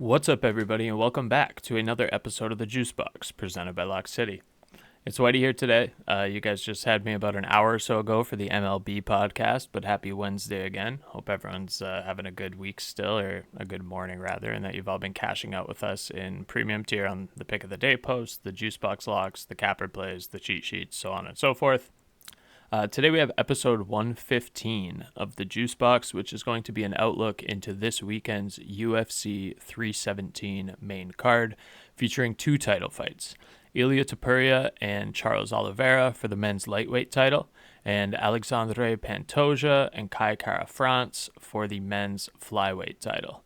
What's up, everybody, and welcome back to another episode of the JuiceBox presented by Lock City. It's Wighty here today. You guys just had me about an hour or so ago for the MLB podcast, but happy Wednesday again. Hope everyone's having a good week still, or a good morning rather, and that you've all been cashing out with us in premium tier on the pick of the day post, the JuiceBox locks, the capper plays, the cheat sheets, so on and so forth. Today we have episode 115 of the JuiceBox, which is going to be an outlook into this weekend's UFC 317 main card, featuring two title fights. Ilia Topuria and Charles Oliveira for the men's lightweight title, and Alexandre Pantoja and Kai Kara-France for the men's flyweight title.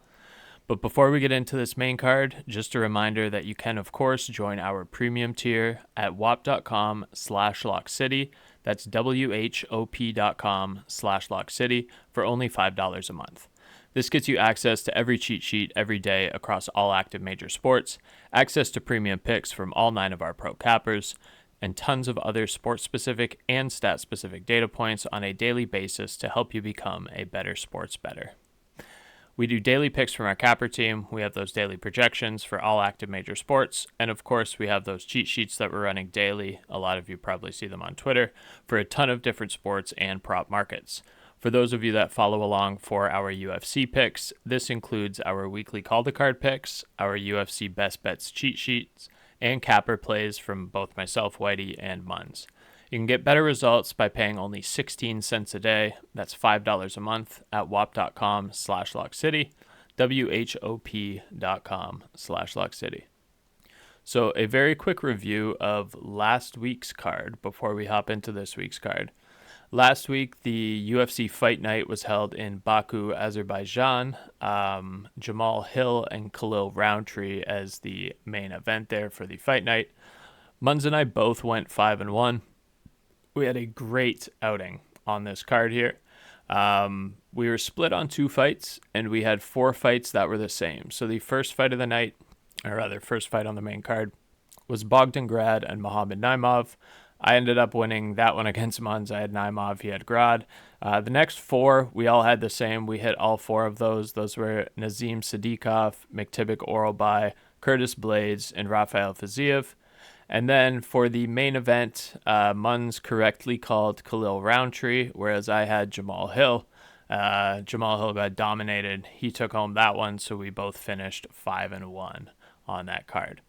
But before we get into this main card, just a reminder that you can, of course, join our premium tier at whop.com/lockcity. That's WHOP.com/lockcity for only $5 a month. This gets you access to every cheat sheet every day across all active major sports, access to premium picks from all 9 of our pro cappers, and tons of other sport-specific and stat-specific data points on a daily basis to help you become a better sports bettor. We do daily picks from our capper team. We have those daily projections for all active major sports. And of course, we have those cheat sheets that we're running daily. A lot of you probably see them on Twitter for a ton of different sports and prop markets. For those of you that follow along for our UFC picks, this includes our weekly call the card picks, our UFC best bets cheat sheets, and capper plays from both myself, Wighty, and Muns. You can get better results by paying only 16 cents a day. That's $5 a month at whop.com/lockcity, WHOP.com/lockcity. So a very quick review of last week's card before we hop into this week's card. Last week, the UFC Fight Night was held in Baku, Azerbaijan. Jamal Hill and Khalil Roundtree as the main event there for the Fight Night. Muns and I both went 5-1. We had a great outing on this card here. We were split on 2 fights, and we had 4 fights that were the same. So the first fight of the night, or rather first fight on the main card, was Bogdan Grad and Muhammad Naimov. I ended up winning that one against Muns. I had Naimov, he had Grad. The next 4, we all had the same. We hit all 4 of those. Those were Nazim Sadikov, McTibic Oralbai, Curtis Blades, and Rafael Fiziev. And then for the main event, Muns correctly called Khalil Roundtree, whereas I had Jamal Hill. Jamal Hill got dominated. He took home that one, so we both finished 5-1 on that card.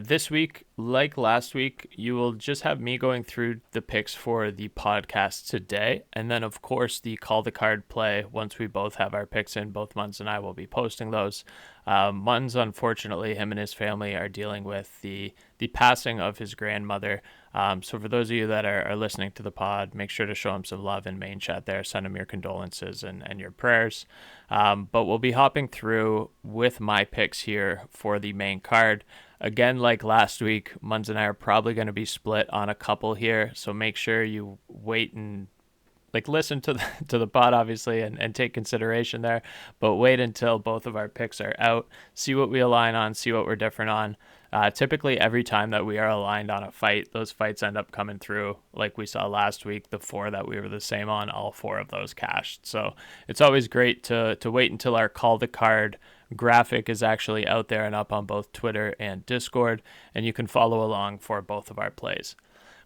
This week, like last week, you will just have me going through the picks for the podcast today. And then, of course, the call the card play. Once we both have our picks in, both Muns and I will be posting those. Muns, unfortunately, him and his family are dealing with the passing of his grandmother. So for those of you that are listening to the pod, make sure to show him some love in main chat there. Send him your condolences and your prayers. But we'll be hopping through with my picks here for the main card. Again, like last week, Muns and I are probably going to be split on a couple here. So make sure you wait and listen to the pod, obviously, and take consideration there. But wait until both of our picks are out. See what we align on, see what we're different on. Typically, every time that we are aligned on a fight, those fights end up coming through. Like we saw last week, the 4 that we were the same on, all 4 of those cashed. So it's always great to wait until our call the card graphic is actually out there and up on both Twitter and Discord, and you can follow along for both of our plays.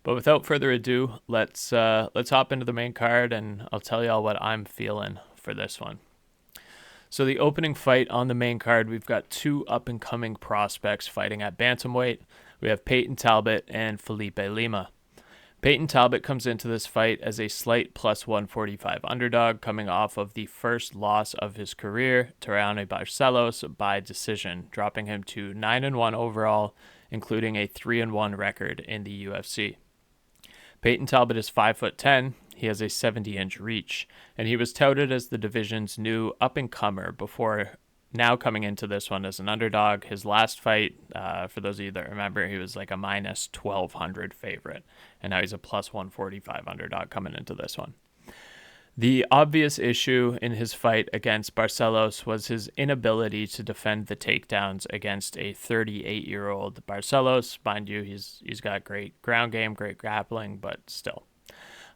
But without further ado, let's hop into the main card, and I'll tell y'all what I'm feeling for this one. So the opening fight on the main card, we've got 2 up-and-coming prospects fighting at bantamweight. We have Payton Talbott and Felipe Lima. Payton Talbott comes into this fight as a slight plus 145 underdog, coming off of the first loss of his career to Raoni Barcelos by decision, dropping him to 9-1 overall, including a 3-1 record in the UFC. Payton Talbott is 5'10". He has a 70-inch reach, and he was touted as the division's new up-and-comer before now coming into this one as an underdog. His last fight, for those of you that remember, he was like a minus 1,200 favorite, and now he's a plus 145 underdog coming into this one. The obvious issue in his fight against Barcelos was his inability to defend the takedowns against a 38-year-old Barcelos. Mind you, he's got great ground game, great grappling, but still.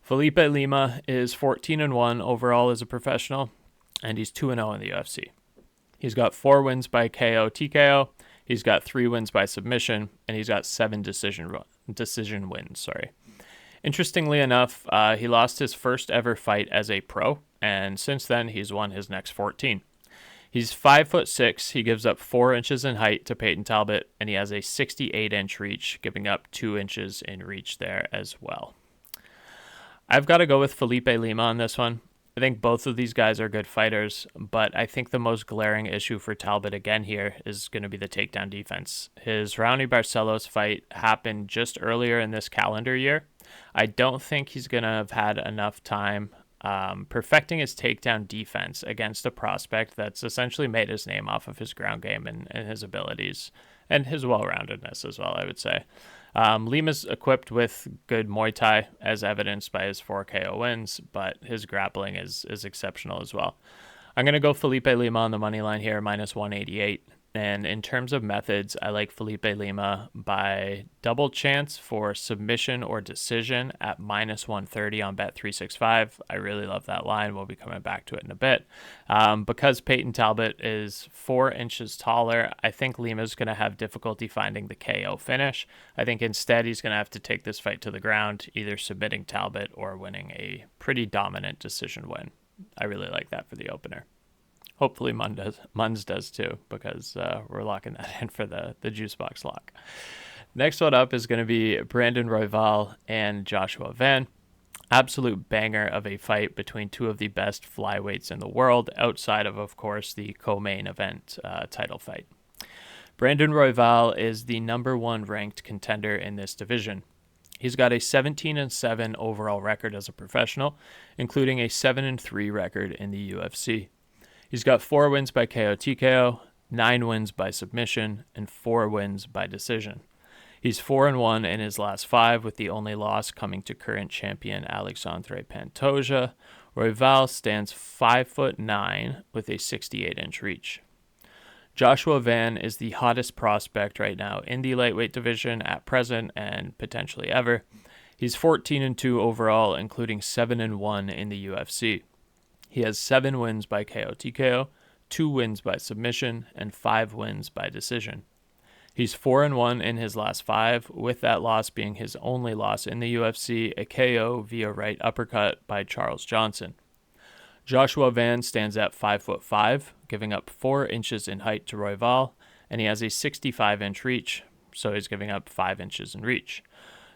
Felipe Lima is 14-1 overall as a professional, and he's 2-0 in the UFC. He's got 4 wins by KO TKO. He's got 3 wins by submission, and he's got 7 decision wins. Interestingly enough, he lost his first ever fight as a pro, and since then he's won his next 14. He's 5'6". He gives up 4 inches in height to Payton Talbott, and he has a 68-inch reach, giving up 2 inches in reach there as well. I've got to go with Felipe Lima on this one. I think both of these guys are good fighters, but I think the most glaring issue for Talbott again here is going to be the takedown defense. His Raoni Barcelos fight happened just earlier in this calendar year. I don't think he's going to have had enough time perfecting his takedown defense against a prospect that's essentially made his name off of his ground game and his abilities and his well-roundedness as well, I would say. Lima's equipped with good Muay Thai, as evidenced by his 4 KO wins, but his grappling is exceptional as well. I'm going to go Felipe Lima on the money line here, minus 188. And in terms of methods, I like Felipe Lima by double chance for submission or decision at minus 130 on Bet365. I really love that line. We'll be coming back to it in a bit. Because Payton Talbott is 4 inches taller, I think Lima's going to have difficulty finding the KO finish. I think instead he's going to have to take this fight to the ground, either submitting Talbott or winning a pretty dominant decision win. I really like that for the opener. Hopefully Munz does too, because we're locking that in for the JuiceBox Lock. Next one up is going to be Brandon Royval and Joshua Van. Absolute banger of a fight between two of the best flyweights in the world, outside of course, the co-main event title fight. Brandon Royval is the number 1 ranked contender in this division. He's got a 17-7 overall record as a professional, including a 7-3 record in the UFC. He's got 4 wins by KO TKO, 9 wins by submission, and 4 wins by decision. He's 4-1 in his last 5, with the only loss coming to current champion Alexandre Pantoja. Royval stands 5'9" with a 68-inch reach. Joshua Van is the hottest prospect right now in the lightweight division at present and potentially ever. He's 14-2 overall, including 7-1 in the UFC. He has 7 wins by KO TKO, 2 wins by submission, and 5 wins by decision. He's 4-1 in his last 5, with that loss being his only loss in the UFC, a KO via right uppercut by Charles Johnson. Joshua Van stands at 5'5", giving up 4 inches in height to Royval, and he has a 65-inch reach, so he's giving up 5 inches in reach.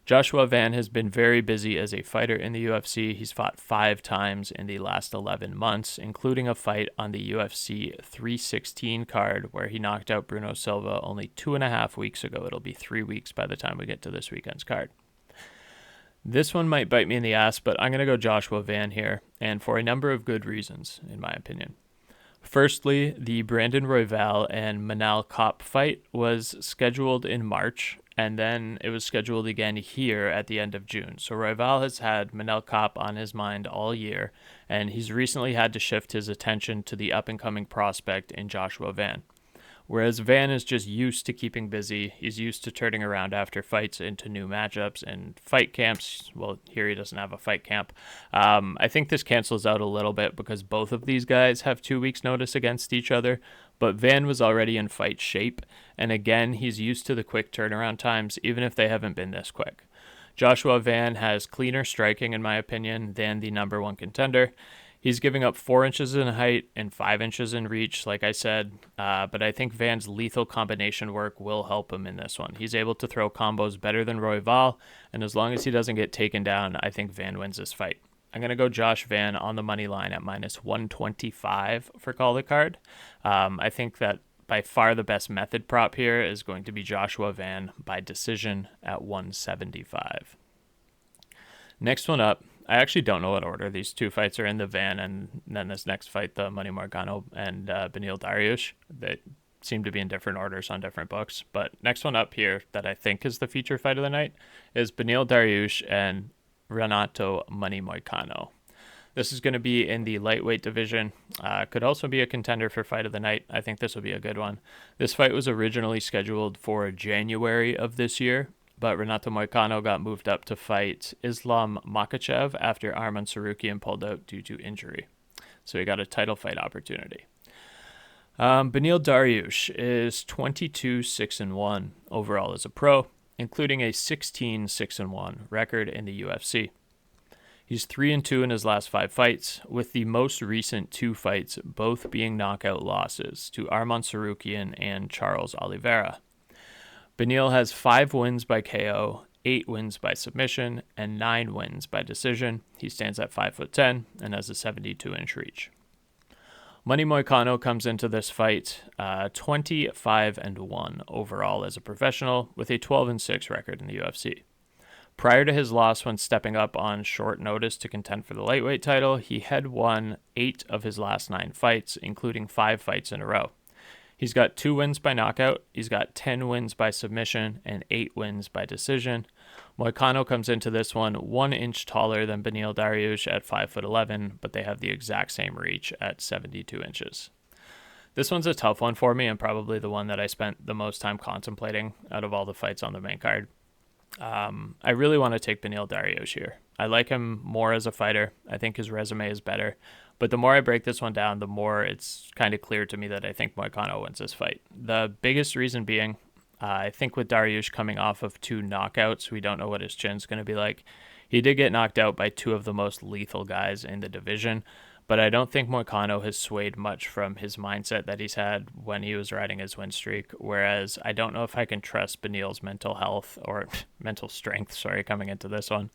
Joshua Van has been very busy as a fighter in the UFC. He's fought 5 times in the last 11 months, including a fight on the UFC 316 card where he knocked out Bruno Silva only 2.5 weeks ago. It'll be 3 weeks by the time we get to this weekend's card. This one might bite me in the ass, but I'm going to go Joshua Van here, and for a number of good reasons, in my opinion. Firstly, the Brandon Royval and Manal Kopp fight was scheduled in March, and then it was scheduled again here at the end of June. So Royval has had Manal Kopp on his mind all year, and he's recently had to shift his attention to the up-and-coming prospect in Joshua Van. Whereas Van is just used to keeping busy, he's used to turning around after fights into new matchups and fight camps. Well, here he doesn't have a fight camp. I think this cancels out a little bit because both of these guys have 2 weeks notice against each other, but Van was already in fight shape, and again, he's used to the quick turnaround times, even if they haven't been this quick. Joshua Van has cleaner striking, in my opinion, than the number 1 contender. He's giving up 4 inches in height and 5 inches in reach, like I said, but I think Van's lethal combination work will help him in this one. He's able to throw combos better than Royval, and as long as he doesn't get taken down, I think Van wins this fight. I'm going to go Josh Van on the money line at minus 125 for call the card. I think that by far the best method prop here is going to be Joshua Van by decision at 175. Next one up. I actually don't know what order these two fights are in, the Van and then this next fight, the Money Moicano and Beneil Dariush. They seem to be in different orders on different books. But next one up here that I think is the feature fight of the night is Beneil Dariush and Renato Money Moicano. This is going to be in the lightweight division. Could also be a contender for fight of the night. I think this will be a good one. This fight was originally scheduled for January of this year, but Renato Moicano got moved up to fight Islam Makhachev after Arman Sarukian pulled out due to injury. So he got a title fight opportunity. Beneil Dariush is 22-6-1 overall as a pro, including a 16-6-1 record in the UFC. He's 3-2 in his last 5 fights, with the most recent 2 fights both being knockout losses to Arman Tsarukyan and Charles Oliveira. Beneil has 5 wins by KO, 8 wins by submission, and 9 wins by decision. He stands at 5'10" and has a 72-inch reach. Money Moicano comes into this fight 25-1 overall as a professional, with a 12-6 record in the UFC. Prior to his loss when stepping up on short notice to contend for the lightweight title, he had won 8 of his last 9 fights, including 5 fights in a row. He's got 2 wins by knockout, he's got 10 wins by submission, and 8 wins by decision. Moicano comes into this one 1 inch taller than Beneil Dariush at 5'11", but they have the exact same reach at 72 inches. This one's a tough one for me and probably the one that I spent the most time contemplating out of all the fights on the main card. I really want to take Beneil Dariush here. I like him more as a fighter. I think his resume is better. But the more I break this one down, the more it's kind of clear to me that I think Moicano wins this fight. The biggest reason being, I think with Dariush coming off of 2 knockouts, we don't know what his chin's going to be like. He did get knocked out by 2 of the most lethal guys in the division, but I don't think Moicano has swayed much from his mindset that he's had when he was riding his win streak, whereas I don't know if I can trust Beneil's mental health or mental strength, coming into this one.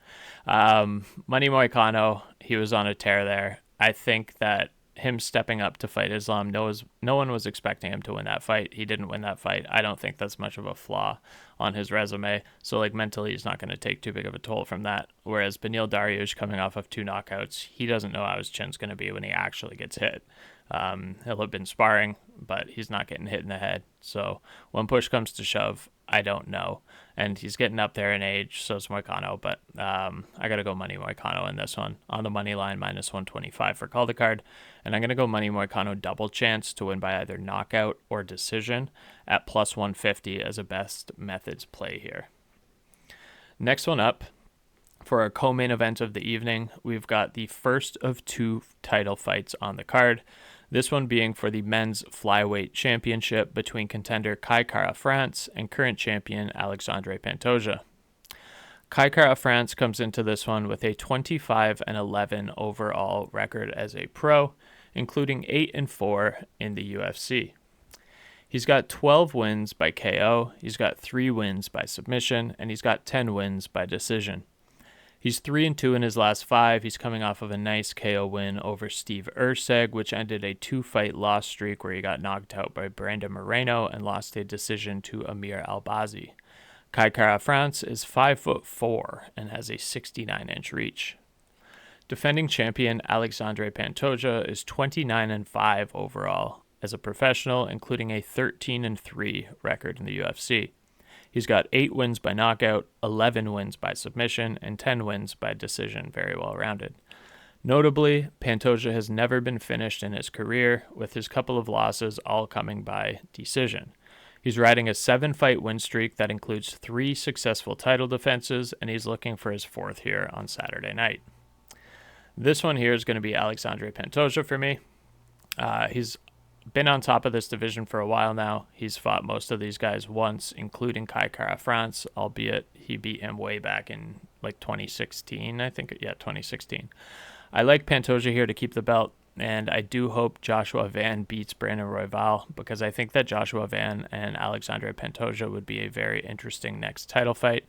Money Moicano, he was on a tear there. I think that him stepping up to fight Islam, no one was expecting him to win that fight. He didn't win that fight. I don't think that's much of a flaw on his resume. So mentally, he's not going to take too big of a toll from that. Whereas Beneil Dariush coming off of 2 knockouts, he doesn't know how his chin's going to be when he actually gets hit. He'll have been sparring, but he's not getting hit in the head. So when push comes to shove, I don't know. And he's getting up there in age, so is Moicano. But I got to go Money Moicano in this one. On the money line, -125 for call the card. And I'm going to go Money Moicano double chance to win by either knockout or decision at +150 as a best methods play here. Next one up, for our co-main event of the evening, we've got the first of 2 title fights on the card. This one being for the men's flyweight championship between contender Kai Kara-France and current champion Alexandre Pantoja. Kai Kara-France comes into this one with a 25-11 overall record as a pro, including 8-4 in the UFC. He's got 12 wins by KO, he's got 3 wins by submission, and he's got 10 wins by decision. He's 3-2 in his last 5. He's coming off of a nice KO win over Steve Erceg, which ended a 2-fight loss streak where he got knocked out by Brandon Moreno and lost a decision to Amir Albazi. Kai Kara-France is 5'4" and has a 69-inch reach. Defending champion Alexandre Pantoja is 29-5 overall as a professional, including a 13-3 record in the UFC. He's got 8 wins by knockout, 11 wins by submission, and 10 wins by decision, very well rounded. Notably, Pantoja has never been finished in his career, with his couple of losses all coming by decision. He's riding a 7-fight win streak that includes 3 successful title defenses, and he's looking for his 4th here on Saturday night. This one here is going to be Alexandre Pantoja for me. He's been on top of this division for a while now. He's fought most of these guys once, including Kai Kara-France, albeit he beat him way back in 2016, I think. Yeah, 2016. I like Pantoja here to keep the belt, and I do hope Joshua Van beats Brandon Royval, because I think that Joshua Van and Alexandre Pantoja would be a very interesting next title fight.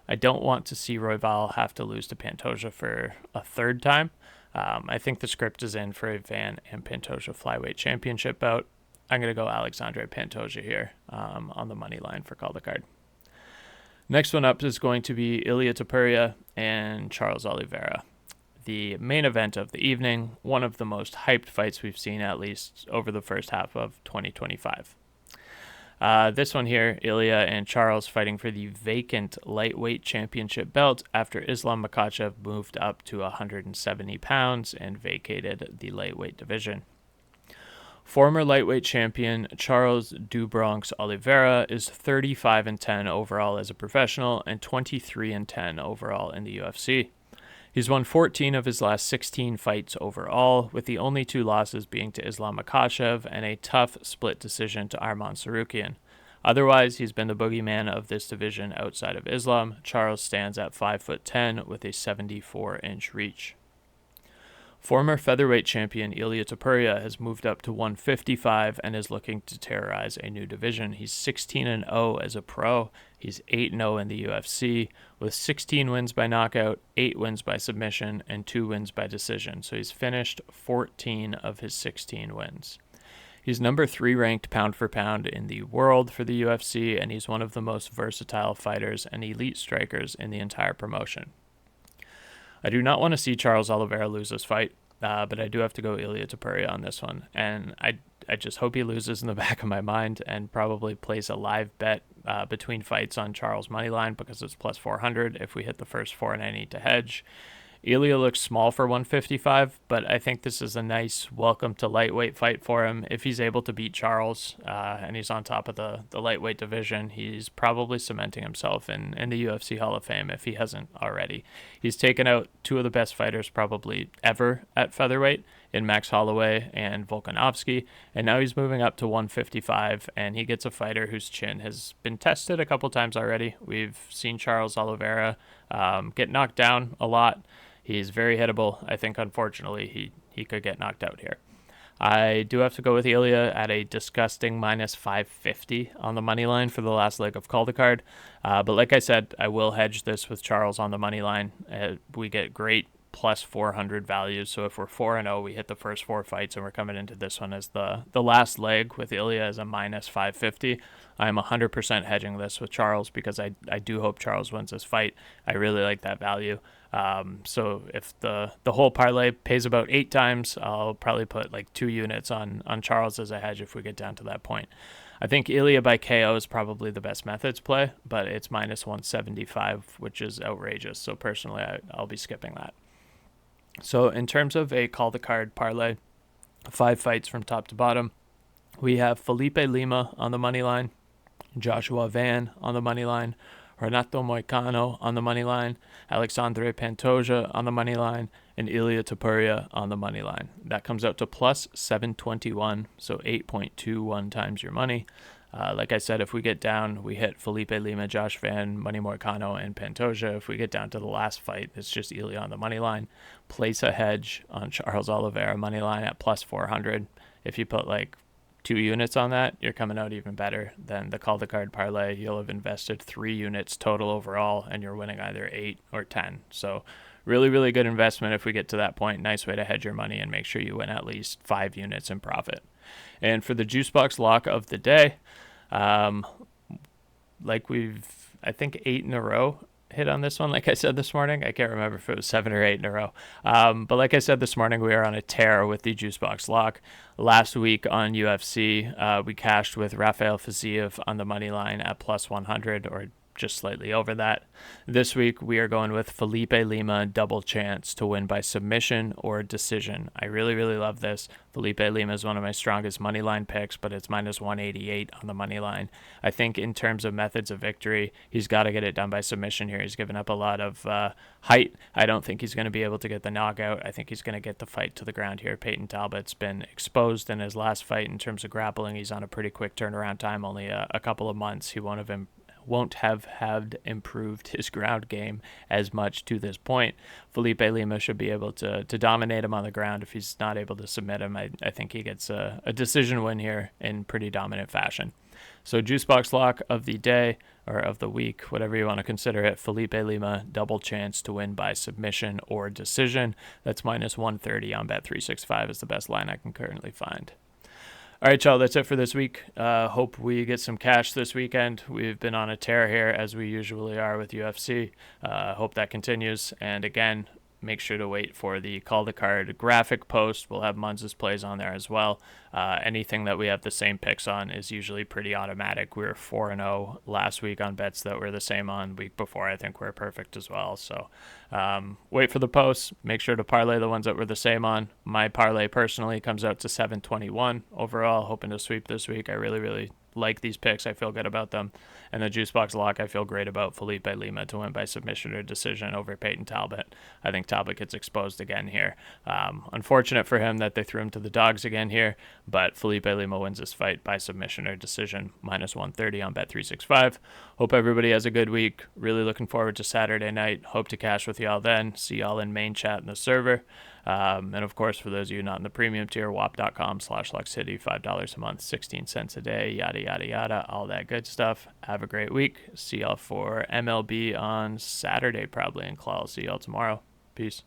I don't want to see Royval have to lose to Pantoja for a 3rd time. I think the script is in for a Van and Pantoja flyweight championship bout. I'm going to go Alexandre Pantoja here on the money line for call the card. Next one up is going to be Ilia Topuria and Charles Oliveira. The main event of the evening, one of the most hyped fights we've seen at least over the first half of 2025. This one here, Ilia and Charles fighting for the vacant lightweight championship belt after Islam Makhachev moved up to 170 pounds and vacated the lightweight division. Former lightweight champion Charles "Du Bronx" Oliveira is 35-10 overall as a professional and 23-10 overall in the UFC. He's won 14 of his last 16 fights overall, with the only 2 losses being to Islam Makhachev and a tough split decision to Arman Tsarukyan. Otherwise, he's been the boogeyman of this division outside of Islam. Charles stands at 5'10" with a 74-inch reach. Former featherweight champion Ilia Topuria has moved up to 155 and is looking to terrorize a new division. He's 16-0 as a pro. He's 8-0 in the UFC with 16 wins by knockout, 8 wins by submission, and 2 wins by decision. So he's finished 14 of his 16 wins. He's number 3 ranked pound for pound in the world for the UFC, and he's one of the most versatile fighters and elite strikers in the entire promotion. I do not want to see Charles Oliveira lose this fight, but I do have to go Ilia Topuria on this one. And I just hope he loses in the back of my mind and probably place a live bet between fights on Charles' moneyline because it's plus 400 if we hit the first 4 and I need to hedge. Ilia looks small for 155, but I think this is a nice welcome to lightweight fight for him. If he's able to beat Charles and he's on top of the lightweight division, he's probably cementing himself in the UFC Hall of Fame if he hasn't already. He's taken out 2 of the best fighters probably ever at featherweight in Max Holloway and Volkanovski, and now he's moving up to 155, and he gets a fighter whose chin has been tested a couple times already. We've seen Charles Oliveira get knocked down a lot. He's very hittable. I think, unfortunately, he could get knocked out here. I do have to go with Ilia at a disgusting minus 550 on the money line for the last leg of Call the Card. But like I said, I will hedge this with Charles on the money line. We get great plus 400 values. So if we're 4-0, we hit the first 4 fights, and we're coming into this one as the last leg with Ilia as a minus 550. I'm 100% hedging this with Charles because I do hope Charles wins this fight. I really like that value. So if the whole parlay pays about 8 times, I'll probably put like 2 units on Charles as a hedge if we get down to that point. I think Ilia by KO is probably the best methods play, but it's minus 175, which is outrageous. So personally, I'll be skipping that. So in terms of a call the card parlay, 5 fights from top to bottom, we have Felipe Lima on the money line, Joshua Van on the money line, Renato Moicano on the money line, Alexandre Pantoja on the money line, and Ilia Topuria on the money line. That comes out to plus 721, so 8.21 times your money. Like I said, if we get down, we hit Felipe Lima, Josh Van, Money Moicano, and Pantoja. If we get down to the last fight, it's just Ilia on the money line. Place a hedge on Charles Oliveira money line at plus 400. If you put like 2 units on that, you're coming out even better than the call the card parlay. You'll have invested 3 units total overall, and you're winning either 8 or 10. So really, really good investment if we get to that point. Nice way to hedge your money and make sure you win at least 5 units in profit. And for the JuiceBox lock of the day, like I think 8 in a row hit on this one. Like I said this morning, I can't remember if it was 7 or 8 in a row. But like I said this morning, we are on a tear with the JuiceBox lock. Last week on UFC, we cashed with Rafael Fiziev on the money line at plus 100, or just slightly over that. This week, we are going with Felipe Lima, double chance to win by submission or decision. I really, really love this. Felipe Lima is one of my strongest money line picks, but it's minus 188 on the money line. I think in terms of methods of victory, he's got to get it done by submission here. He's given up a lot of height. I don't think he's going to be able to get the knockout. I think he's going to get the fight to the ground here. Payton Talbott's been exposed in his last fight in terms of grappling. He's on a pretty quick turnaround time, only a couple of months. He won't have had improved his ground game as much to this point. Felipe Lima should be able to dominate him on the ground. If he's not able to submit him, I think he gets a decision win here in pretty dominant fashion. So JuiceBox lock of the day, or of the week, whatever you want to consider it, Felipe Lima, double chance to win by submission or decision. That's minus 130 on Bet365 is the best line I can currently find. All right, y'all, that's it for this week. Hope we get some cash this weekend. We've been on a tear here, as we usually are with UFC. Hope that continues. And again, make sure to wait for the Call the Card graphic post. We'll have Munz's plays on there as well. Anything that we have the same picks on is usually pretty automatic. We were 4-0 last week on bets that were the same on week before. I think we're perfect as well. So wait for the posts. Make sure to parlay the ones that were the same on. My parlay personally comes out to 721 overall. Hoping to sweep this week. I really, really like these picks. I feel good about them. And the JuiceBox Lock, I feel great about Felipe Lima to win by submission or decision over Payton Talbott. I think Talbott gets exposed again here. Unfortunate for him that they threw him to the dogs again here, but Felipe Lima wins this fight by submission or decision, minus 130 on Bet365. Hope everybody has a good week. Really looking forward to Saturday night. Hope to cash with y'all then. See y'all in main chat in the server. And of course, for those of you not in the premium tier, wap.com/LuckCity, $5 a month, 16 cents a day, yada, yada, yada, all that good stuff. Have a great week. See y'all for MLB on Saturday, probably in Claw. See y'all tomorrow. Peace.